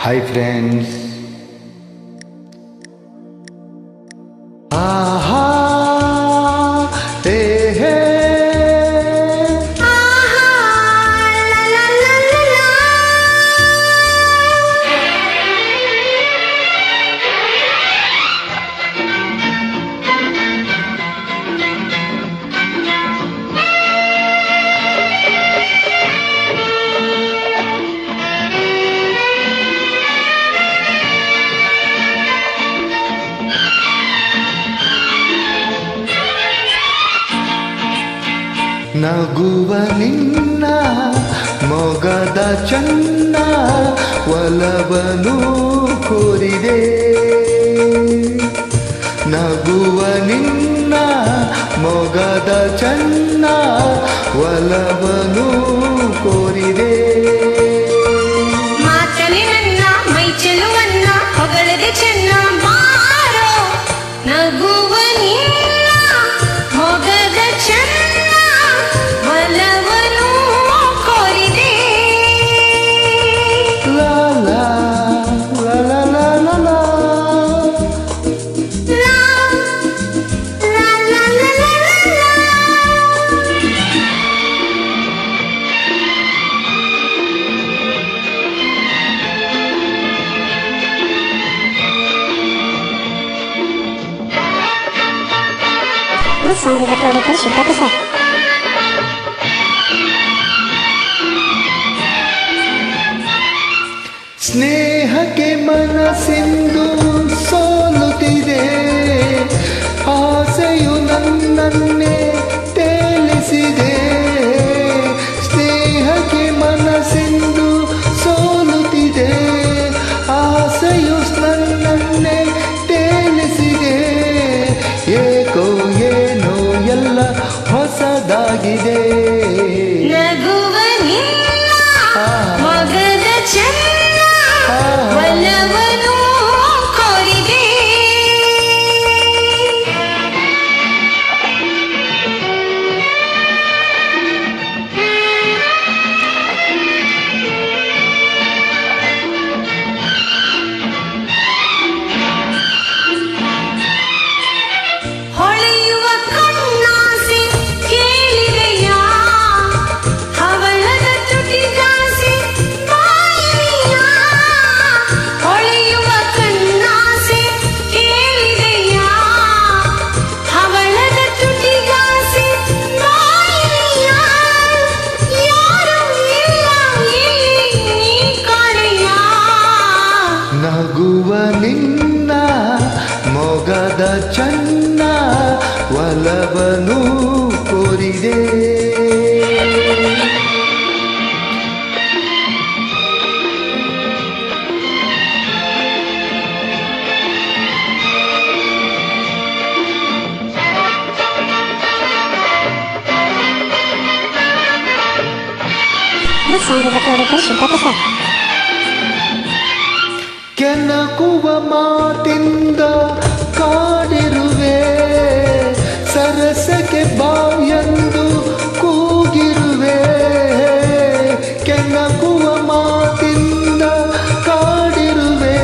Hi friends. Aha, hey hey. Aha, la la la la la. ನಗುವ ನಿನ್ನ ಮೊಗದ ಚನ್ನ ಒಲವನು ಕೋರಿದೆ. ನಗುವ ನಿನ್ನ ಮೊಗದ ಚನ್ನ ಒಲವನು ಕೋರಿದೆ. ಮಾತಲಿ ನನ್ನ ಮೈ ಚೆಲುವನ್ನ ಹೊಗಳದೆ ಚೆನ್ನ ಮಾರೋ. ನಗುವ ನಿನ್ನ ಮೊಗದ ಚೆನ್ನ ಒಲವನು ಕೋರಿದೆ. ಲಾ ಲಾ ಲಾ ಲಾ ಲಾ ಲಾ ಲಾ. ಲಾ ಲಾ ಲಾ ಲಾ ಲಾ ಲಾ. This song is uploaded by Shilpa Prasad. ಸ್ನೇಹಕ್ಕೆ ಮನಸ್ಸೆಂದು ಸೋಲುತ್ತಿದೆ. ಆಸೆಯು ನನ್ನನ್ನೇ ತೇಲಿಸಿದೆ. ಸ್ನೇಹಕ್ಕೆ ಮನಸ್ಸೆಂದು ಸೋಲುತ್ತಿದೆ. ಆಸೆಯು ನನ್ನನ್ನೇ ತೇಲಿಸಿದೆ. ಏಕೋ ಏನೋ ಎಲ್ಲ ಹೊಸದಾಗಿದೆ. ನಗುವ ನಿನ್ನ ಮೊಗದ ಚೆನ್ನ ಒಲವನು ಕೋರಿದೆ. ಹೊಳೆಯುವ ಕಣ್ಣಾಸೆ ಕೇಳಿದೆಯಾ? ಹವಳದ ತುಟಿಗಾಸೆ ಬಾಯಿಯ. ಹೊಳೆಯುವ ಕಣ್ಣಾಸೆ ಕೇಳಿದೆಯಾ? ಹವಳದ ತುಟಿಗಾಸೆ ಬಾಯಿಯ. ಯಾರು ಇಲ್ಲ ಇಲ್ಲಿ ನೀ ಕಾಣೆಯ. ನಗುವ ನಿನ್ನ ಮೊಗದ ಚನ್ನ ಒಲವನು ಕೋರಿದೆ. This song is uploaded by Shilpa Prasad. ಕೆನಕುವ ಮಾತಿಂದ ಕಾಡಿರುವೆ. ಸರಸಕ್ಕೆ ಬಾಯೆಂದು ಕೂಗಿರುವೆ. ಕೆನಕುವ ಮಾತಿಂದ ಕಾಡಿರುವೆ.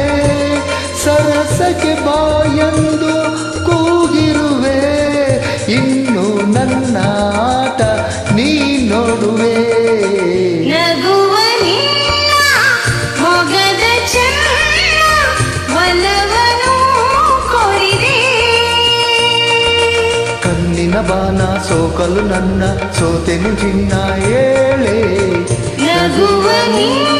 ಸರಸಕ್ಕೆ ಬಾಯೆಂದು ಕೂಗಿರುವೆ. ಇನ್ನು ನನ್ನ ಆಟ ನೀ ನೋಡುವೆ. ನಗುವ ನಿನ್ನ ಮೊಗದ ಚೆನ್ನ ಒಲವನು ಕೋರಿದೆ. ಕಣ್ಣಿನ ಬಾನ ಸೋಕಲು ನನ್ನ ಸೋತೆನು ಚಿನ್ನ ಏಳೆ. ನಗುವ ನಿನ್ನ